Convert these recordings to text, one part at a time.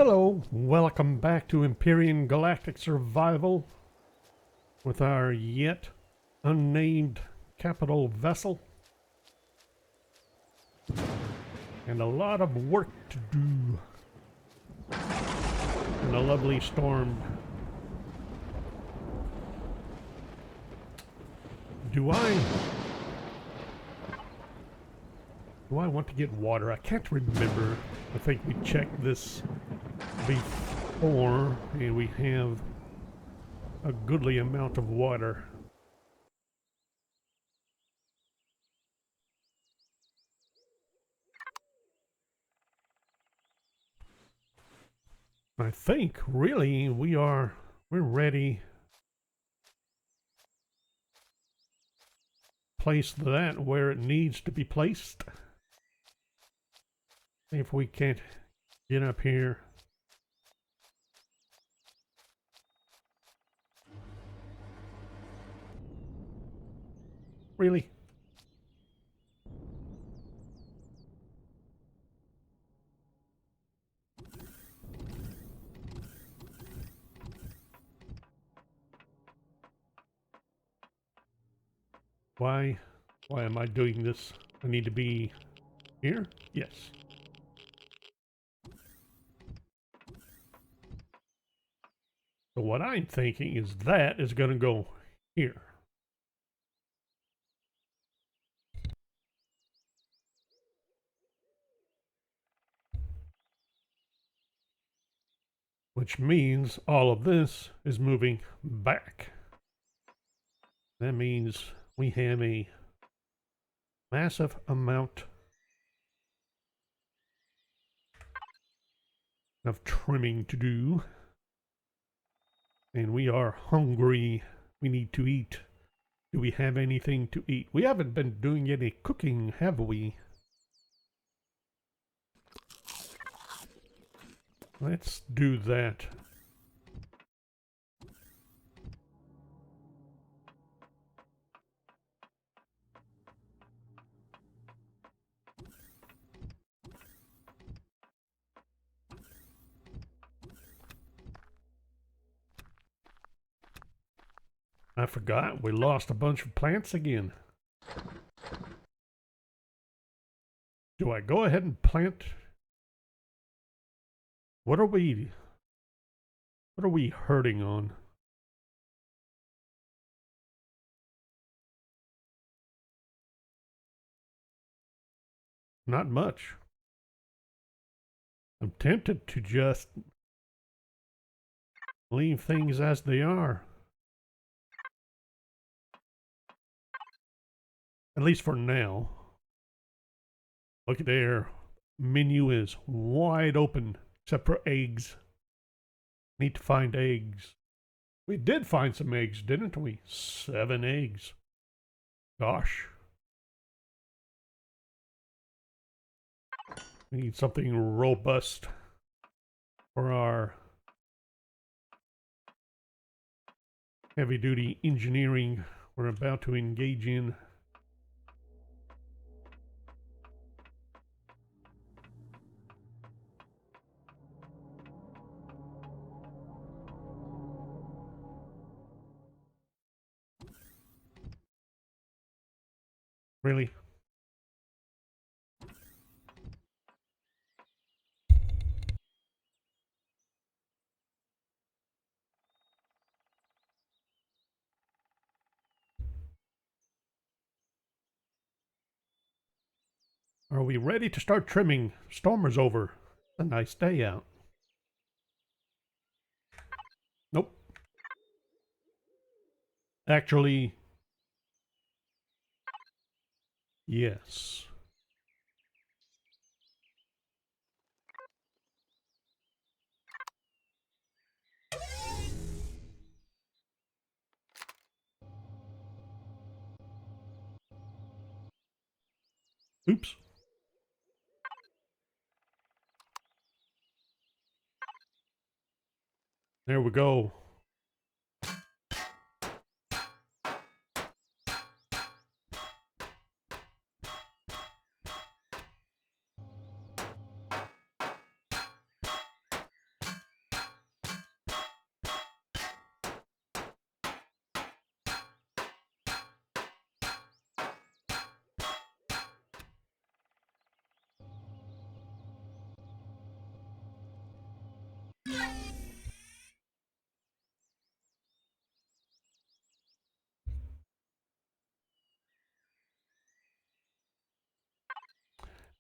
Hello, welcome back to Empyrion Galactic Survival with our yet unnamed capital vessel. And a lot of work to do. And a lovely storm. Do I want to get water? I can't remember. I think we checked this before, and we have a goodly amount of water. I think really we're ready. Place that where it needs to be placed. If we can't get up here. Really? Why am I doing this? I need to be here? Yes. So what I'm thinking is that is going to go here. Which means all of this is moving back. That means we have a massive amount of trimming to do. And we are hungry. We need to eat. Do we have anything to eat? We haven't been doing any cooking, have we? Let's do that. I forgot we lost a bunch of plants again. Do I go ahead and plant? What are we hurting on? Not much. I'm tempted to just leave things as they are. At least for now. Look at there. Menu is wide open, except for eggs. Need to find eggs. We did find some eggs, didn't we? 7 eggs. Gosh. We need something robust for our heavy-duty engineering we're about to engage in. Really? Are we ready to start trimming? Storm is over. A nice day out. Nope. Actually, yes. Oops. There we go.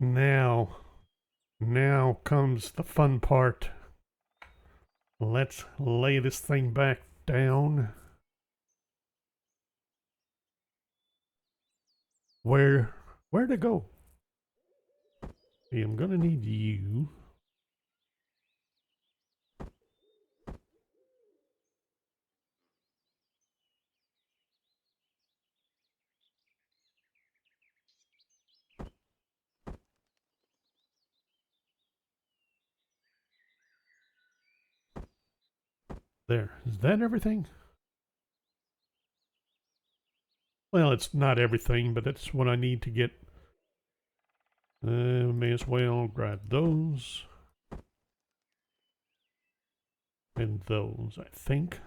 Now comes the fun part. Let's lay this thing back down. Where to go? Hey, I'm gonna need you. There. Is that everything? Well, it's not everything, but it's what I need to get. May as well grab those. And those, I think.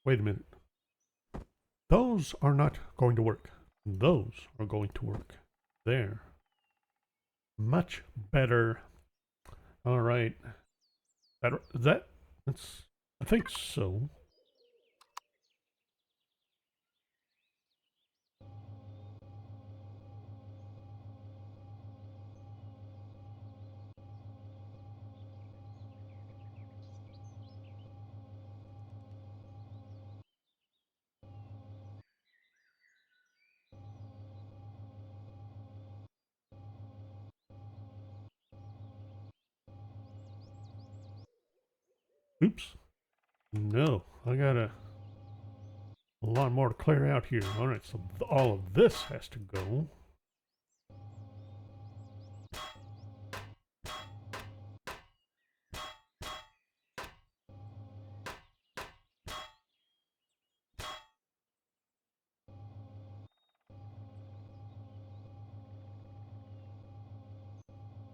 Wait a minute. Those are not going to work. Those are going to work. There. Much better. All right. That's, I think so. Oops. No, I got a lot more to clear out here. All right, so all of this has to go.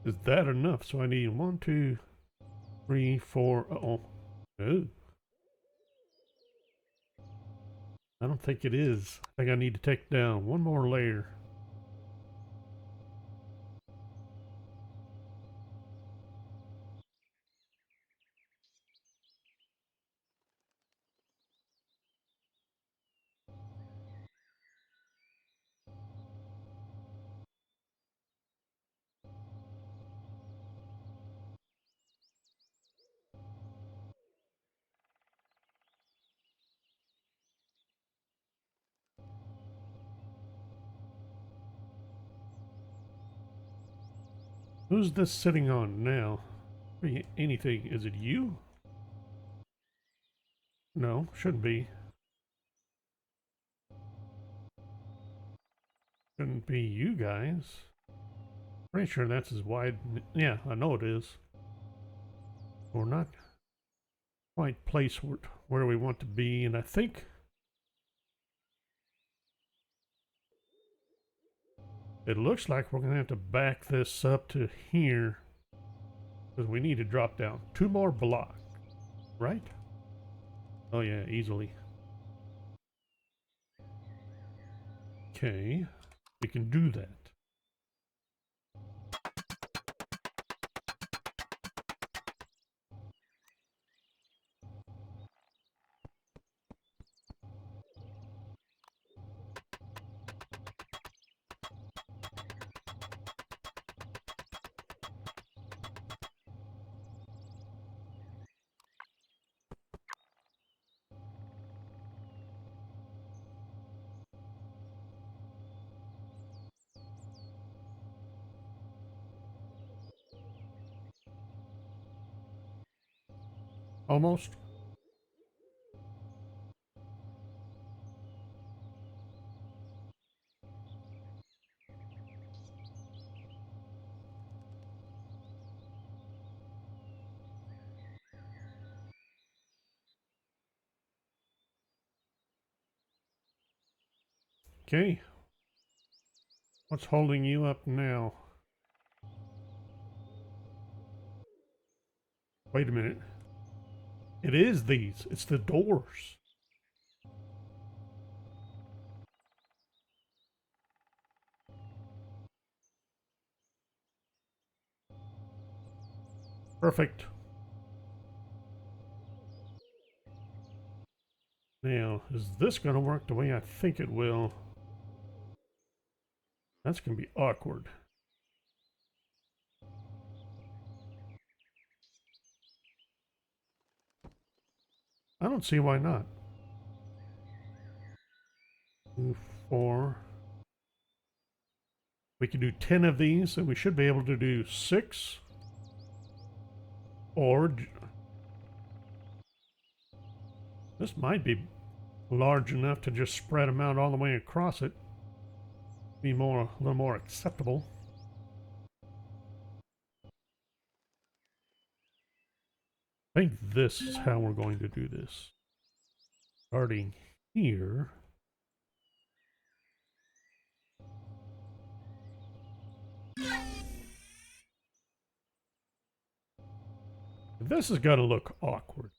Is that enough? So I need 1, 2, 3, 4. Uh-oh. Oh. I don't think it is. I think I need to take down one more layer. Who's this sitting on now? Anything. Is it you? No, shouldn't be. Shouldn't be you guys. Pretty sure that's as wide. Yeah, I know it is. We're not quite placed where we want to be, and I think it looks like we're going to have to back this up to here because we need to drop down 2 more blocks, right? Oh yeah, easily. Okay, we can do that. Almost. Okay. What's holding you up now? Wait a minute. It is these. It's the doors. Perfect. Now, is this going to work the way I think it will? That's going to be awkward. I don't see why not. 2, 4. We can do 10 of these, and we should be able to do 6. Or this might be large enough to just spread them out all the way across it. Be a little more acceptable. I think this is how we're going to do this. Starting here. This is going to look awkward.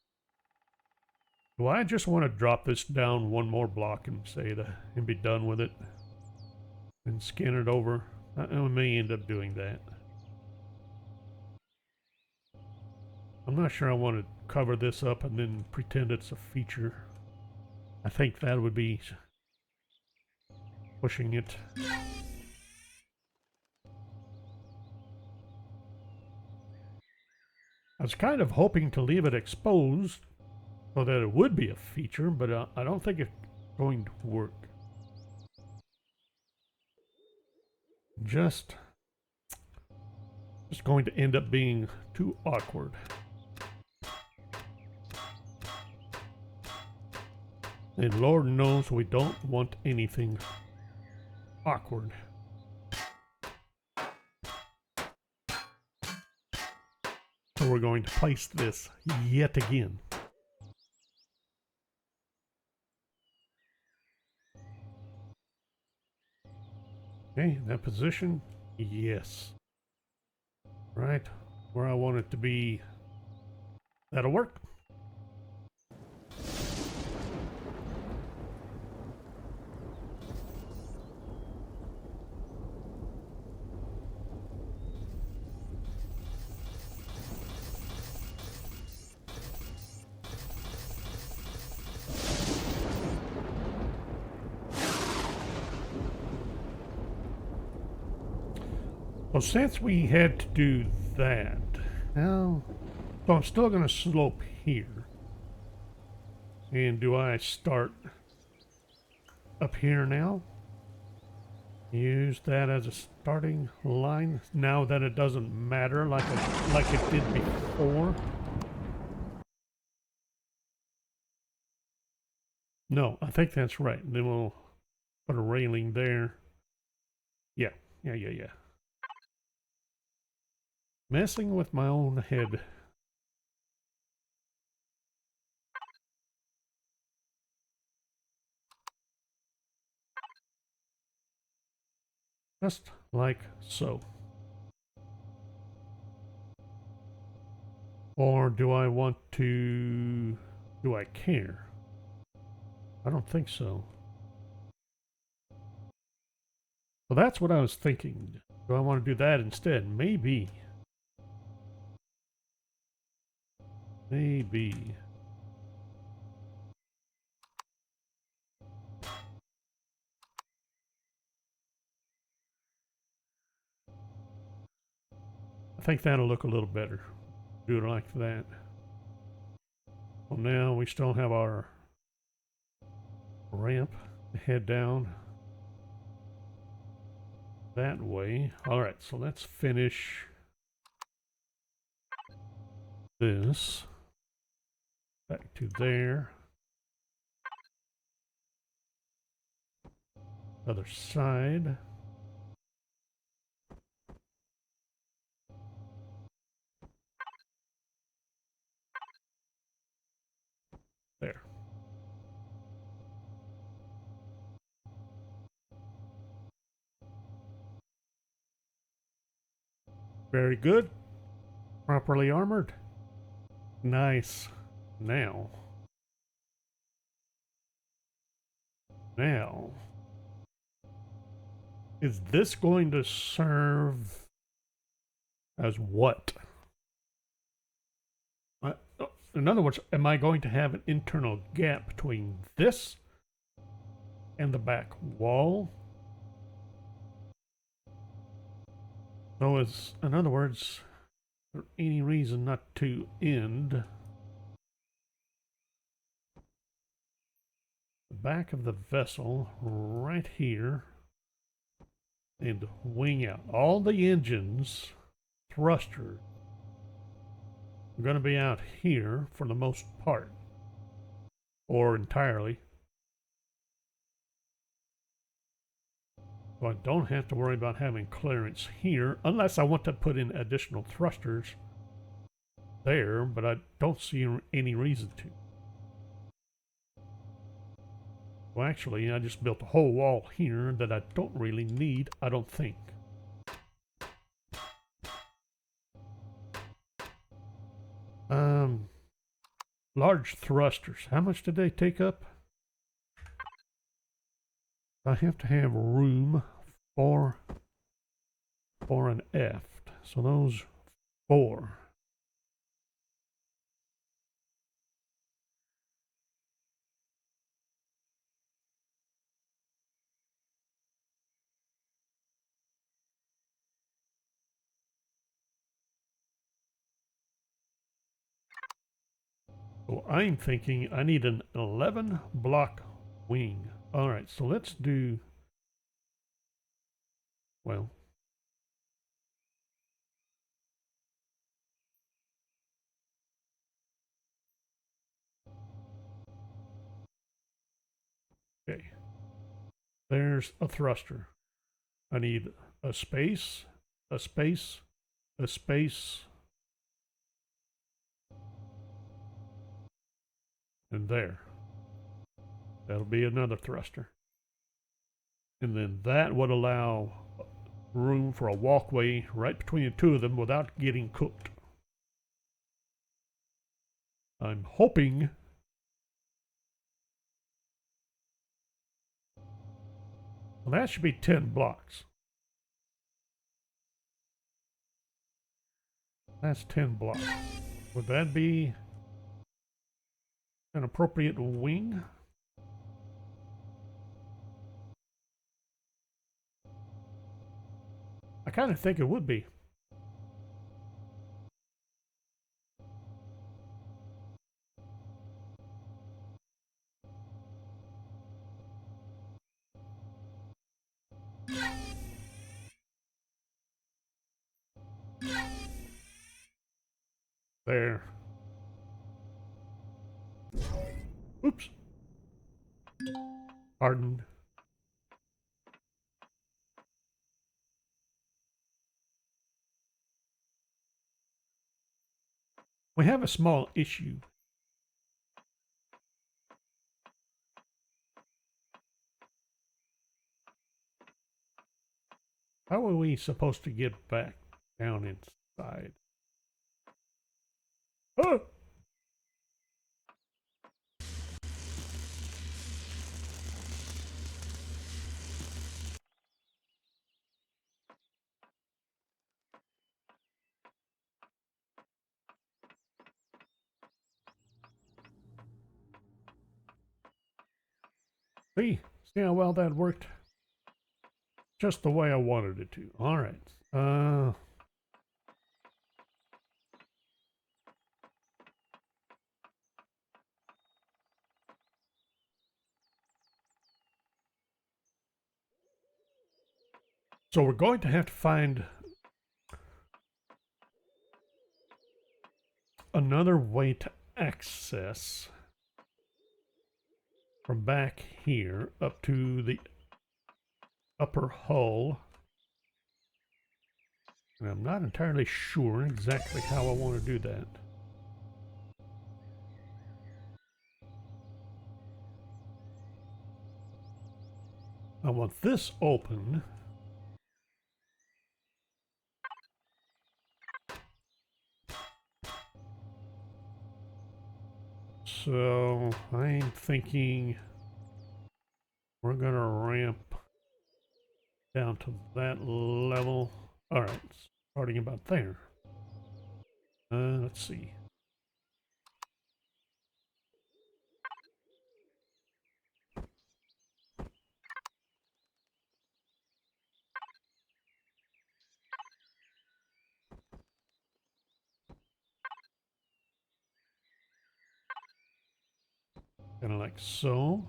Do I just want to drop this down one more block and and be done with it? And scan it over? I may end up doing that. I'm not sure I want to cover this up and then pretend it's a feature. I think that would be pushing it. I was kind of hoping to leave it exposed so that it would be a feature, but I don't think it's going to work. Just going to end up being too awkward. And Lord knows we don't want anything awkward. So we're going to place this yet again. Okay, that position, yes. Right where I want it to be. That'll work. Well, since we had to do that, now, so I'm still going to slope here. And do I start up here now? Use that as a starting line now that it doesn't matter like it did before. No, I think that's right. Then we'll put a railing there. Yeah. Messing with my own head. Just like so. Or do I want to... do I care? I don't think so. Well, that's what I was thinking. Do I want to do that instead? Maybe. Maybe. I think that'll look a little better. Do it like that. Well, now we still have our ramp to head down that way. All right, so let's finish this. Back to there. Other side. There. Very good. Properly armored. Nice. Now. Is this going to serve as what? in other words, am I going to have an internal gap between this and the back wall? So in other words, is there any reason not to end the back of the vessel right here and wing out? All the engines, thrusters, are going to be out here for the most part, or entirely. So I don't have to worry about having clearance here, unless I want to put in additional thrusters there, but I don't see any reason to. Well, actually, I just built a whole wall here that I don't really need, I don't think. Large thrusters. How much did they take up? I have to have room for an aft. So those 4. So I'm thinking I need an 11 block wing. All right, so let's do, well, okay. There's a thruster. I need a space, a space, a space, and there. That'll be another thruster. And then that would allow room for a walkway right between the two of them without getting cooked. I'm hoping well, that should be 10 blocks. That's 10 blocks. Would that be an appropriate wing? I kind of think it would be. There. Oops. Pardon. We have a small issue. How are we supposed to get back down inside? Oh! See how well that worked? Just the way I wanted it to. All right. So we're going to have to find another way to access from back here up to the upper hull. And I'm not entirely sure exactly how I want to do that. I want this open. So I'm thinking we're going to ramp down to that level. All right, starting about there. Let's see. Kind of like so.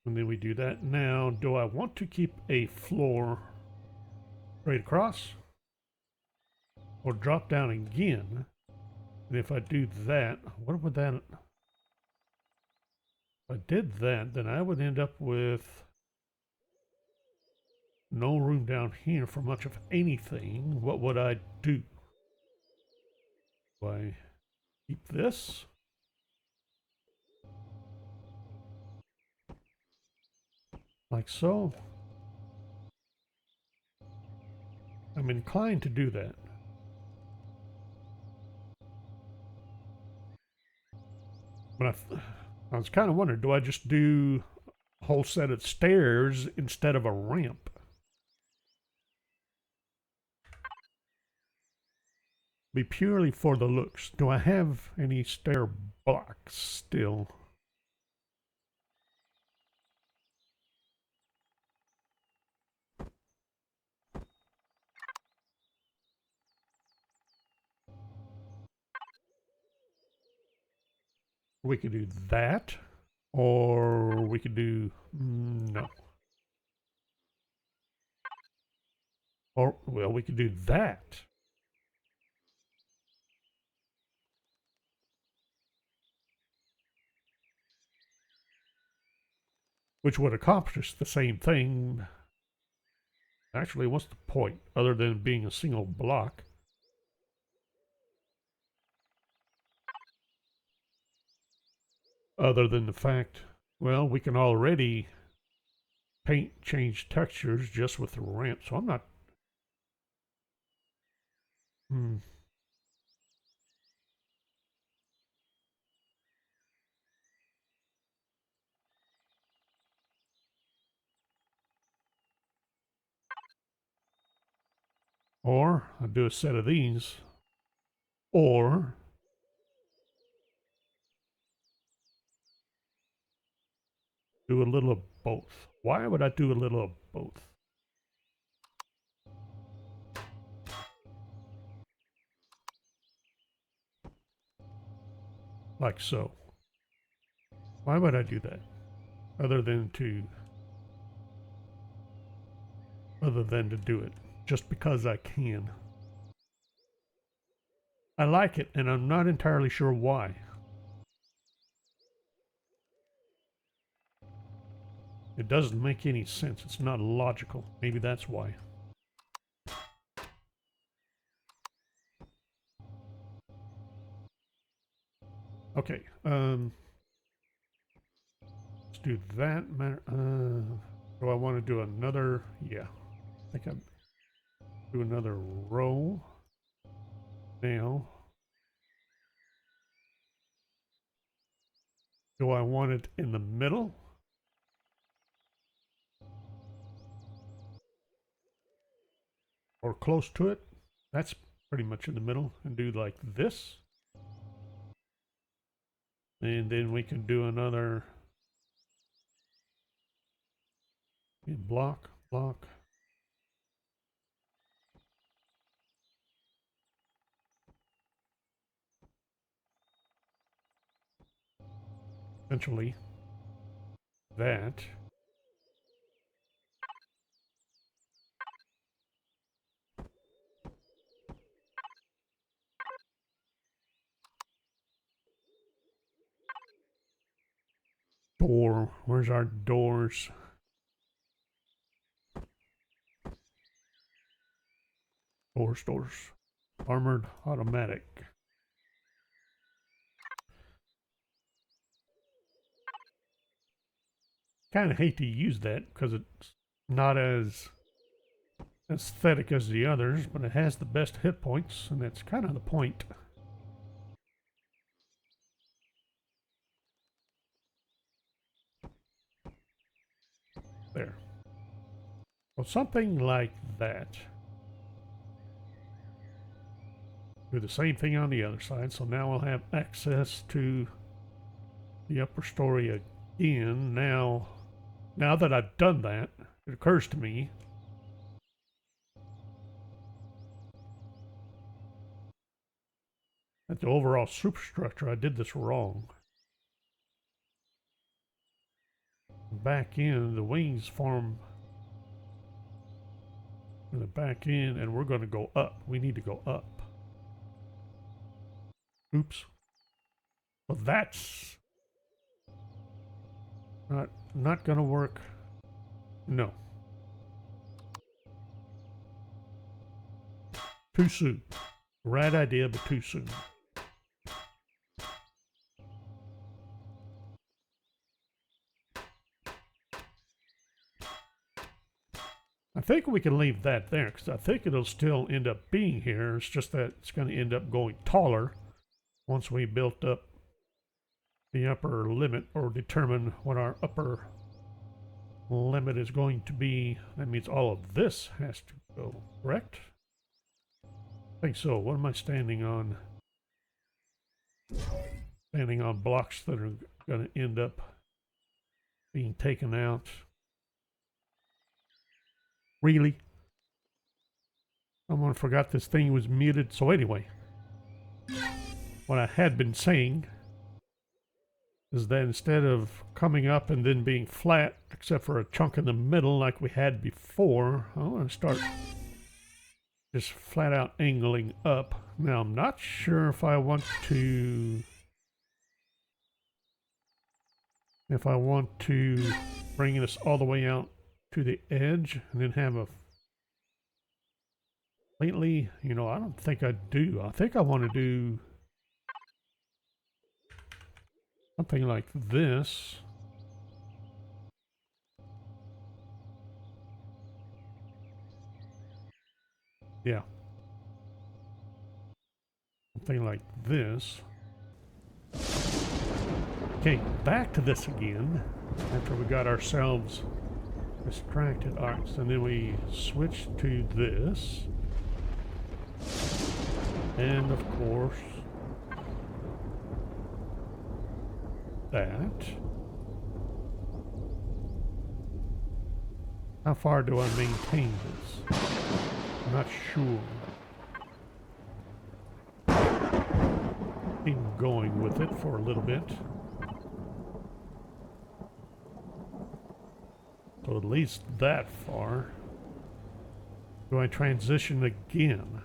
And then we do that. Now, do I want to keep a floor straight across? Or drop down again? And if I do that, what would that... If I did that, then I would end up with no room down here for much of anything. What would I do? Do I keep this? Like so? I'm inclined to do that. But I was kind of wondering, do I just do a whole set of stairs instead of a ramp? Be purely for the looks. Do I have any stair blocks still? We could do that, or we could do no. Or, well, we could do that. Which would accomplish the same thing. Actually, what's the point, other than being a single block? Other than the fact, well, we can already paint change textures just with the ramp, so I'm not... Or I'll do a set of these, or do a little of both. Why would I do a little of both? Like so. Why would I do that? Other than to do it. Just because I can. I like it, and I'm not entirely sure why. It doesn't make any sense. It's not logical. Maybe that's why. Okay, let's do that. Do I want to do another? Yeah, I think I'll do another row. Now, do I want it in the middle? Or close to it? That's pretty much in the middle. And do like this. And then we can do another block. Essentially, that. Door. Where's our doors? Doors. Armored automatic. Kind of hate to use that because it's not as aesthetic as the others, but it has the best hit points, and that's kind of the point. There. Well, something like that. Do the same thing on the other side, so now we'll have access to the upper story again. Now that I've done that, it occurs to me that the overall superstructure, I did this wrong. Back in, the wings form in the back end, and we're going to go up. We need to go up. Oops. Well, that's not going to work. No. Too soon. Right idea, but too soon. I think we can leave that there because I think it'll still end up being here. It's just that it's going to end up going taller once we built up the upper limit or determine what our upper limit is going to be. That means all of this has to go, correct? I think so. What am I standing on? Standing on blocks that are going to end up being taken out. Really? Someone forgot this thing was muted. So anyway, what I had been saying is that instead of coming up and then being flat, except for a chunk in the middle like we had before, I want to start just flat out angling up. Now, I'm not sure if I want to bring this all the way out to the edge and then have a completely, I don't think I do. I think I want to do something like this. Yeah. Something like this. Okay, back to this again. After we got ourselves distracted. Alright, so then we switch to this. And of course, that. How far do I maintain this? I'm not sure. Keep going with it for a little bit. So at least that far. Do I transition again?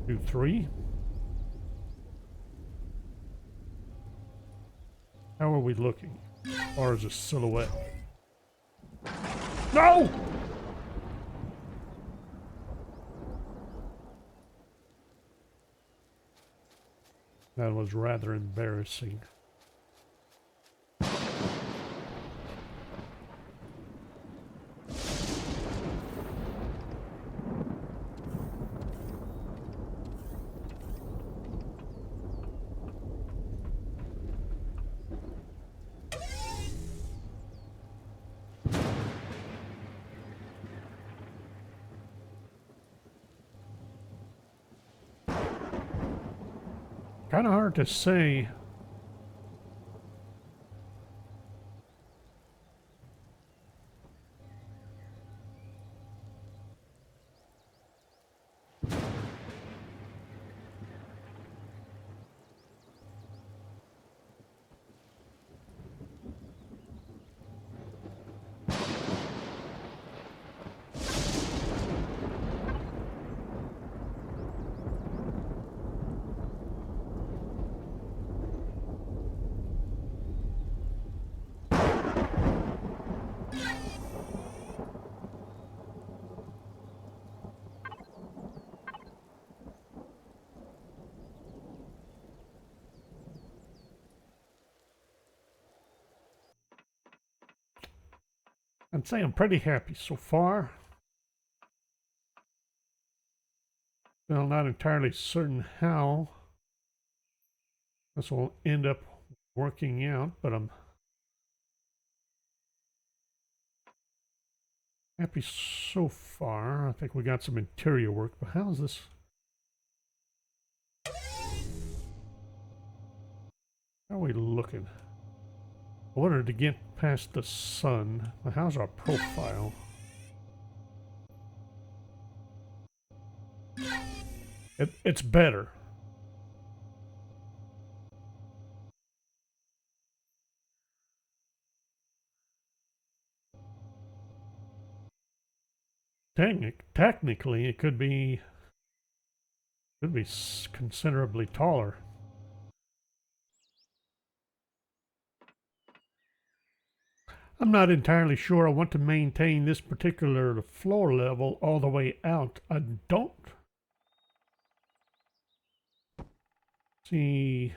Do 3. How are we looking? As far as a silhouette. No! That was rather embarrassing. Kind of hard to say. I'd say I'm pretty happy so far. Still not entirely certain how this will end up working out, but I'm happy so far. I think we got some interior work, but how's this? How are we looking? I wanted to get past the sun. How's our profile? It's better. Technically, it could be considerably taller. I'm not entirely sure I want to maintain this particular floor level all the way out. I don't see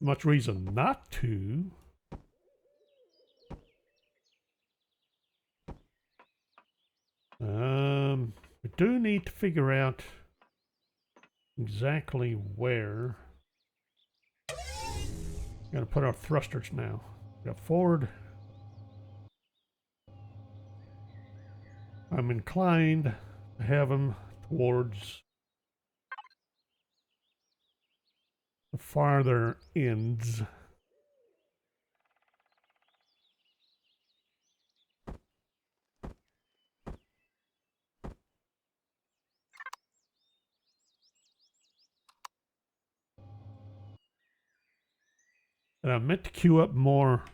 much reason not to. We do need to figure out exactly where. Gotta put our thrusters now. Got forward. I'm inclined to have them towards the farther ends. And I meant to queue up more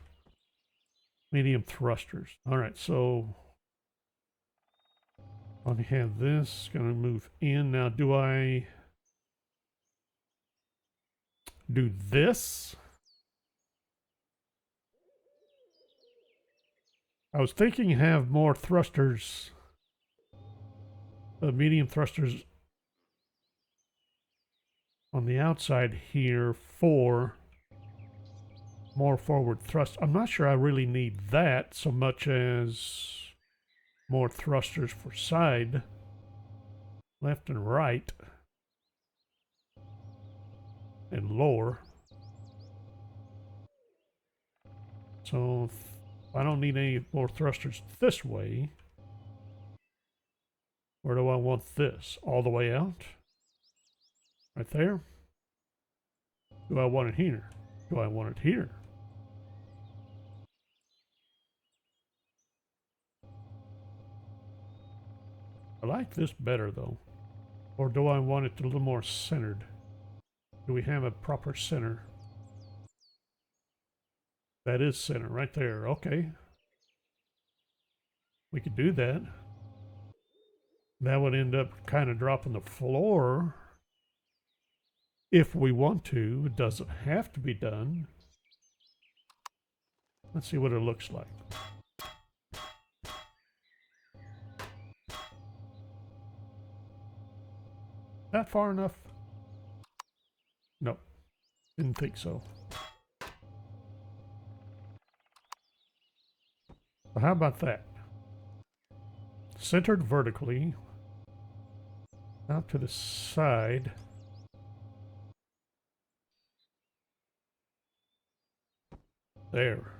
medium thrusters. All right, so I have this. Gonna move in now. Do I do this? I was thinking have more thrusters, medium thrusters on the outside here for more forward thrust. I'm not sure I really need that so much as more thrusters for side, left and right, and lower. So if I don't need any more thrusters this way, where do I want this? All the way out? Right there? Do I want it here? Do I want it here? I like this better though. Or do I want it a little more centered? Do we have a proper center? That is center right there. Okay. We could do that. That would end up kind of dropping the floor if we want to. It doesn't have to be done. Let's see what it looks like. That far enough? No, didn't think so. Well, how about that? Centered vertically, out to the side. There.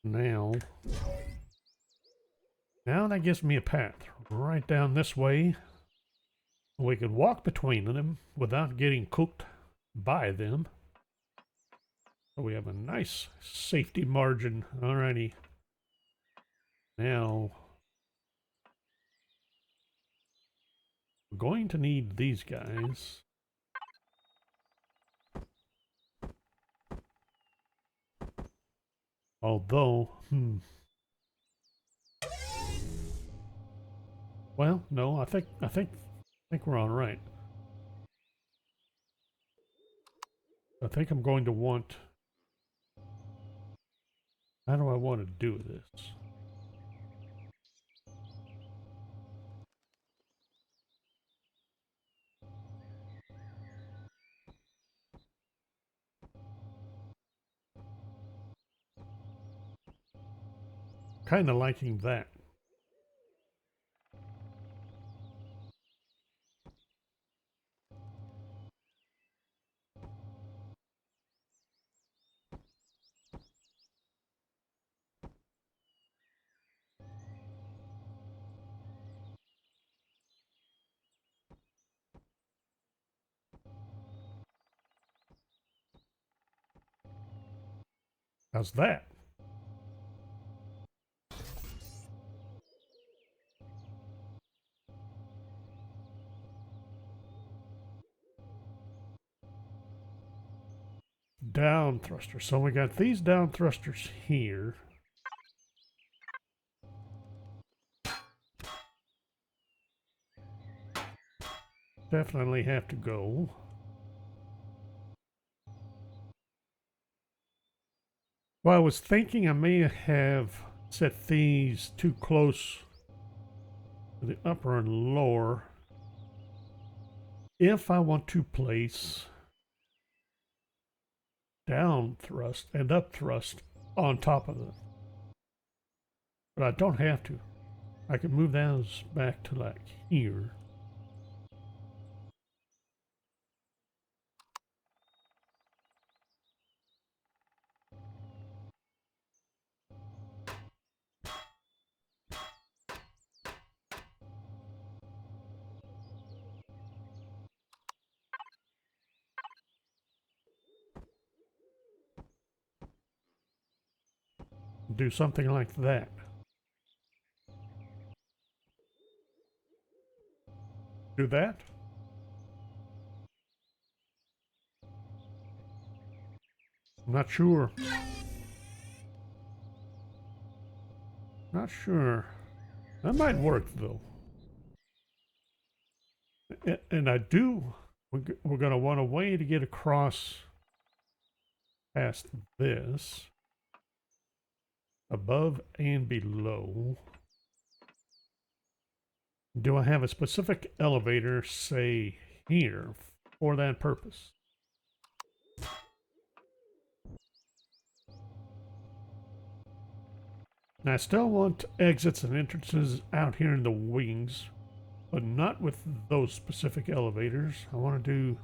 Now that gives me a path right down this way. We could walk between them without getting cooked by them. So we have a nice safety margin. Alrighty. Now, we're going to need these guys. Although, well, no, I think we're all right. I think I'm going to want. How do I want to do this? Kind of liking that. How's that? Down thrusters. So we got these down thrusters here. Definitely have to go. Well, I was thinking I may have set these too close to the upper and lower if I want to place down thrust and up thrust on top of it. But I don't have to. I can move those back to like here. Do something like that. Do that. I'm not sure. Not sure. That might work though. And I do. We're going to want a way to get across past this, above and below. Do I have a specific elevator, say here, for that purpose? Now I still want exits and entrances out here in the wings, but not with those specific elevators. I want to do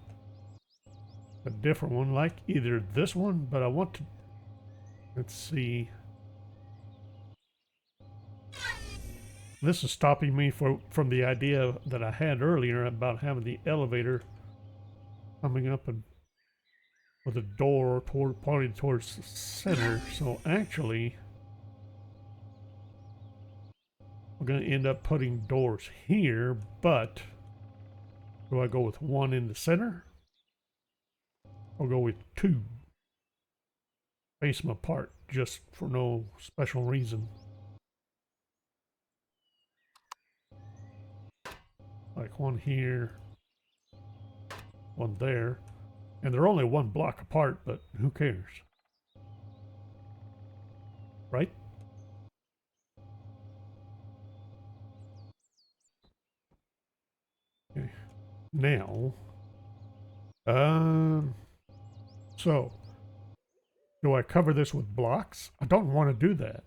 a different one, like either this one, but I want to, let's see. This is stopping me from the idea that I had earlier about having the elevator coming up and with a door pointing towards the center. So actually, we're going to end up putting doors here, but do I go with one in the center? Or go with two? Face them apart just for no special reason. Like one here, one there. And they're only one block apart, but who cares? Right? Okay. Now, so do I cover this with blocks? I don't want to do that.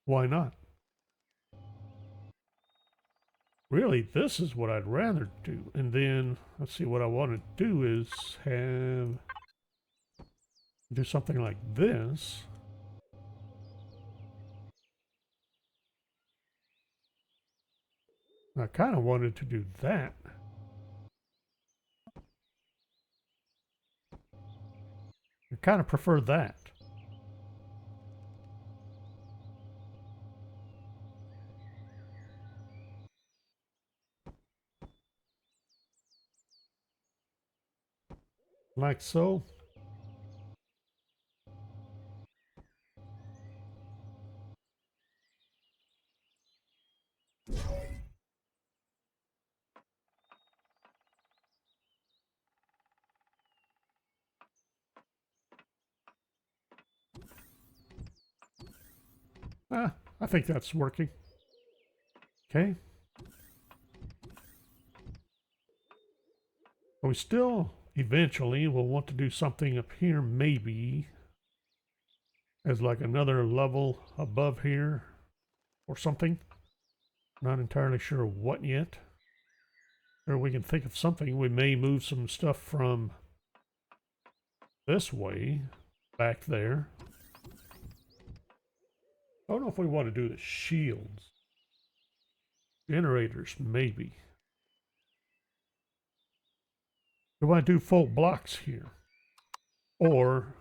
Why not? Really, this is what I'd rather do. And then, let's see, what I want to do is do something like this. I kind of wanted to do that. I kind of prefer that. Like so. I think that's working. Okay. We still eventually will want to do something up here, maybe as like another level above here or something. Not entirely sure what yet. Or we can think of something. We may move some stuff from this way back there. I don't know if we want to do the shields. Generators, maybe. Do I do full blocks here? Or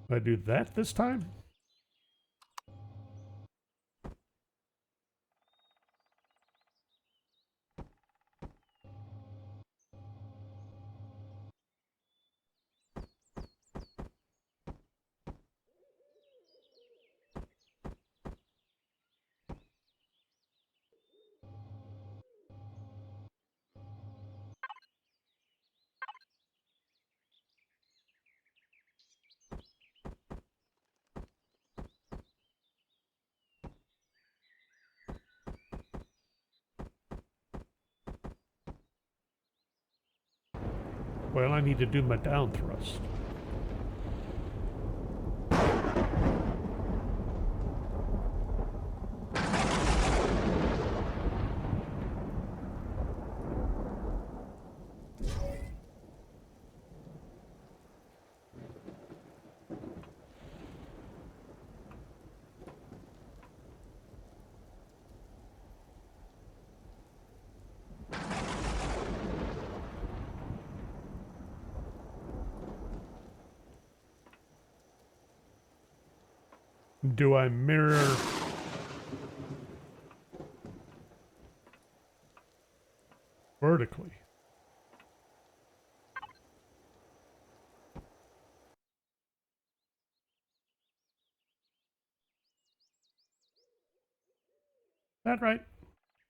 I do that this time? Well, I need to do my down thrust. Do I mirror vertically? That right?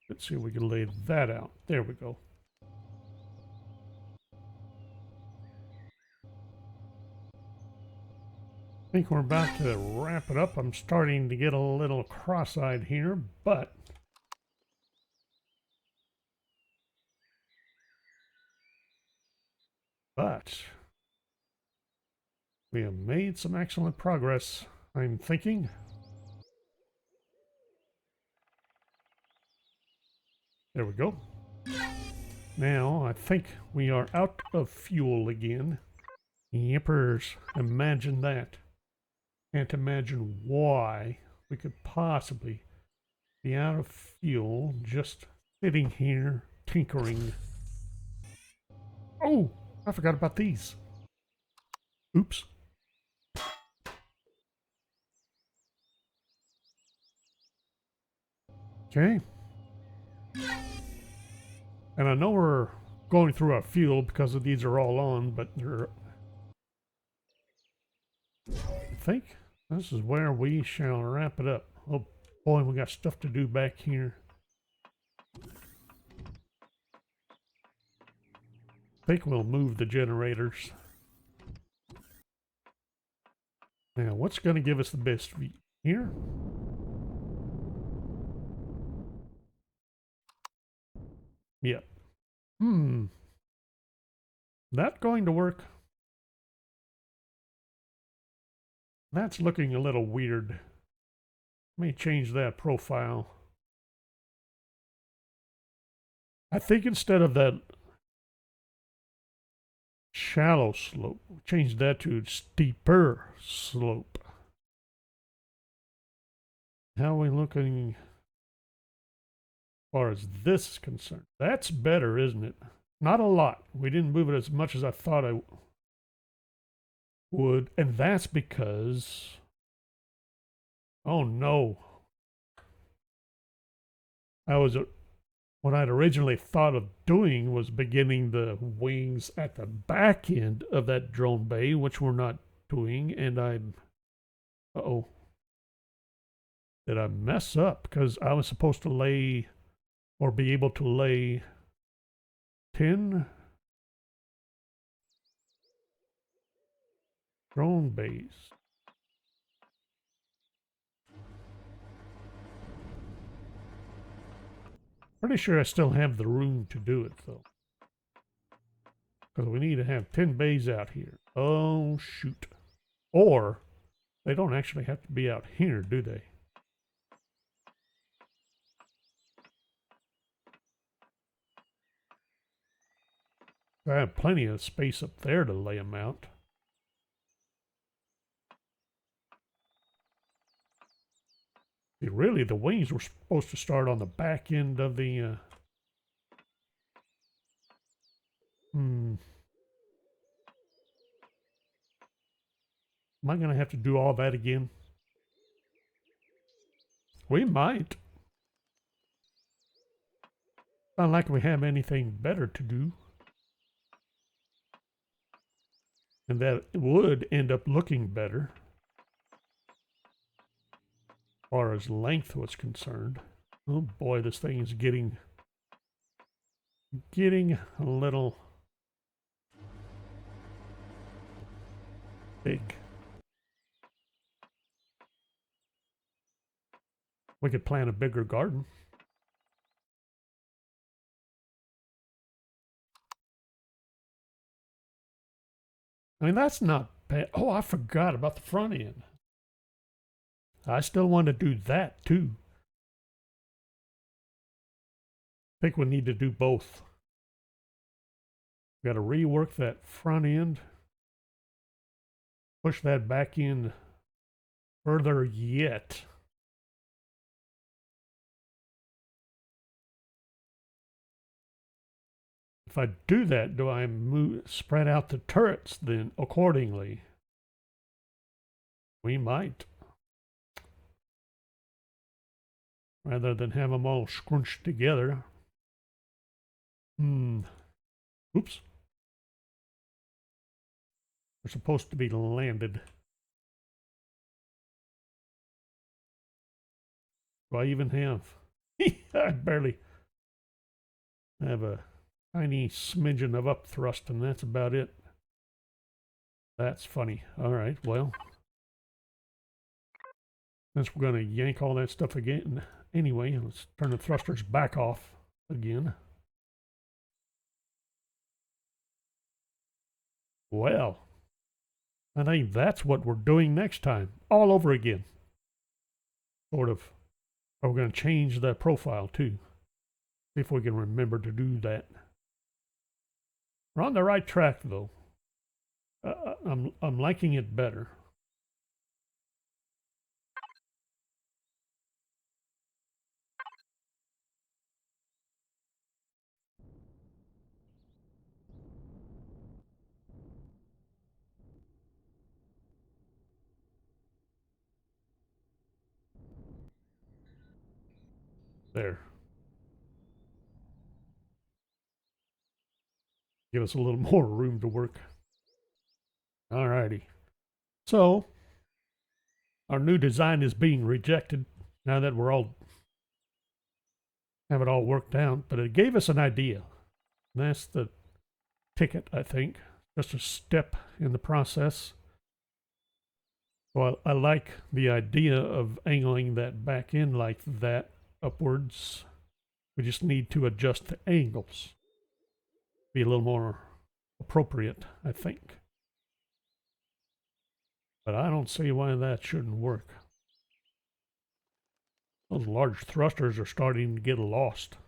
Let's see if we can lay that out. There we go. I think we're about to wrap it up. I'm starting to get a little cross-eyed here, but we have made some excellent progress, I'm thinking. There we go. Now, I think we are out of fuel again. Yippers, imagine that. Can't imagine why we could possibly be out of fuel just sitting here tinkering. Oh, I forgot about these. Oops. Okay. And I know we're going through our fuel because of these are all on, but they're... I think this is where we shall wrap it up. Oh boy, we got stuff to do back here. I think we'll move the generators. Now, what's going to give us the best view? Here? Yep. That going to work? That's looking a little weird. Let me change that profile. I think instead of that shallow slope, change that to steeper slope. How are we looking as far as this is concerned? That's better, isn't it? Not a lot. We didn't move it as much as I thought I would, and that's because... Oh no. What I'd originally thought of doing was beginning the wings at the back end of that drone bay, which we're not doing, and I'm... Uh-oh. Did I mess up? Because I was supposed to lay, or be able to lay 10 drone bays. Pretty sure I still have the room to do it, though. Because we need to have 10 bays out here. Oh, shoot. Or, they don't actually have to be out here, do they? I have plenty of space up there to lay them out. See, really, the wings were supposed to start on the back end of the... Am I going to have to do all that again? We might. Not like we have anything better to do. And that would end up looking better. As far as length was concerned. Oh boy, this thing is getting a little big. We could plant a bigger garden. I mean, that's not bad. Oh, I forgot about the front end. I still want to do that too. I think we need to do both. Got to rework that front end. Push that back in further yet. If I do that, do I spread out the turrets then accordingly? We might. Rather than have them all scrunched together. Oops. They're supposed to be landed. Do I even have? I barely have a tiny smidgen of up thrust, and that's about it. That's funny. All right, well, since we're going to yank all that stuff again anyway, let's turn the thrusters back off again. Well, I think that's what we're doing next time, all over again. Sort of. We're going to change the profile too. See if we can remember to do that. We're on the right track though. I'm liking it better. There. Give us a little more room to work. Alrighty. So, our new design is being rejected now that we're all have it all worked out, but it gave us an idea. That's the ticket, I think. Just a step in the process. Well, I like the idea of angling that back in like that upwards. We just need to adjust the angles. Be a little more appropriate, I think. But I don't see why that shouldn't work. Those large thrusters are starting to get lost.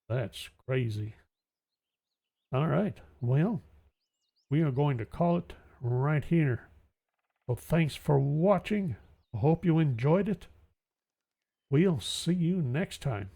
That's crazy. All right, well, we are going to call it right here. So thanks for watching. I hope you enjoyed it. We'll see you next time.